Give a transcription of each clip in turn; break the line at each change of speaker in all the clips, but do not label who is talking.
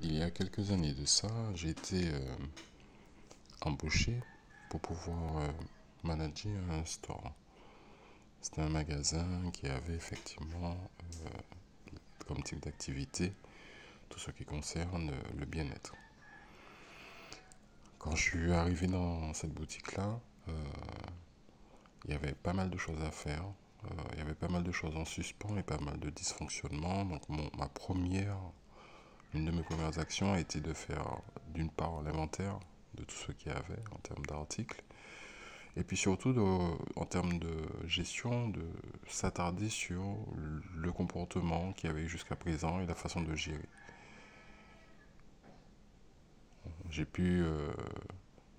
Il y a quelques années de ça, j'ai été embauché pour pouvoir manager un store. C'était un magasin qui avait effectivement comme type d'activité tout ce qui concerne le bien-être. Quand je suis arrivé dans cette boutique-là, il y avait pas mal de choses à faire. Il y avait pas mal de choses en suspens et pas mal de dysfonctionnements. Donc une de mes premières actions a été de faire d'une part l'inventaire de tout ce qu'il y avait en termes d'articles, et puis surtout en termes de gestion, de s'attarder sur le comportement qu'il y avait jusqu'à présent et la façon de gérer. J'ai pu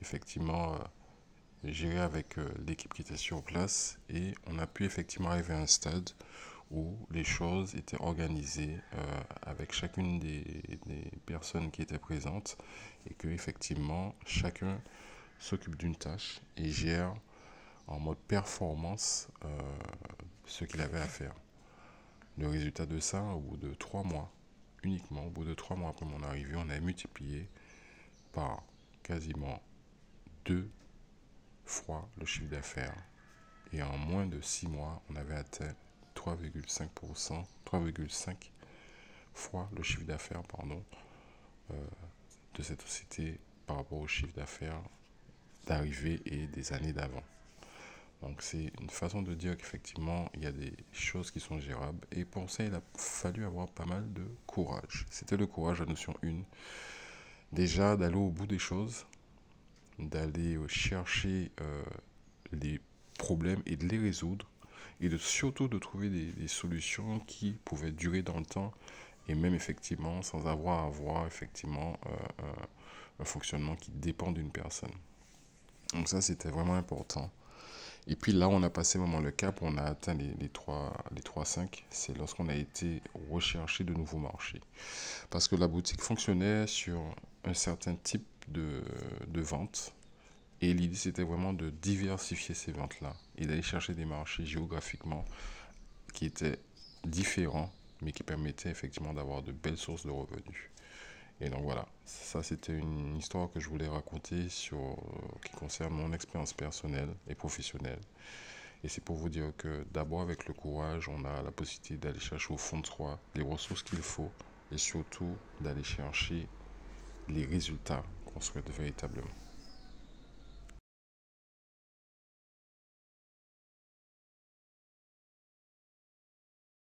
effectivement gérer avec l'équipe qui était sur place et on a pu effectivement arriver à un stade où les choses étaient organisées avec chacune des personnes qui étaient présentes et que effectivement chacun s'occupe d'une tâche et gère en mode performance ce qu'il avait à faire. Le résultat de ça, au bout de 3 mois, uniquement au bout de 3 mois après mon arrivée, on a multiplié par quasiment 2 fois le chiffre d'affaires. Et en moins de 6 mois, on avait atteint 3,5%, 3,5 fois le chiffre d'affaires de cette société par rapport au chiffre d'affaires d'arrivée et des années d'avant. Donc c'est une façon de dire qu'effectivement, il y a des choses qui sont gérables. Et pour ça, il a fallu avoir pas mal de courage. C'était le courage, la notion 1. Déjà, d'aller au bout des choses, d'aller chercher les problèmes et de les résoudre. Et surtout de trouver des solutions qui pouvaient durer dans le temps et même effectivement sans avoir à avoir effectivement un fonctionnement qui dépend d'une personne. Donc ça, c'était vraiment important. Et puis là, on a passé vraiment le cap, on a atteint les 3,5. C'est lorsqu'on a été rechercher de nouveaux marchés. Parce que la boutique fonctionnait sur un certain type de vente. Et l'idée, c'était vraiment de diversifier ces ventes-là et d'aller chercher des marchés géographiquement qui étaient différents, mais qui permettaient effectivement d'avoir de belles sources de revenus. Et donc voilà, ça c'était une histoire que je voulais raconter qui concerne mon expérience personnelle et professionnelle. Et c'est pour vous dire que d'abord avec le courage, on a la possibilité d'aller chercher au fond de soi les ressources qu'il faut et surtout d'aller chercher les résultats qu'on souhaite véritablement.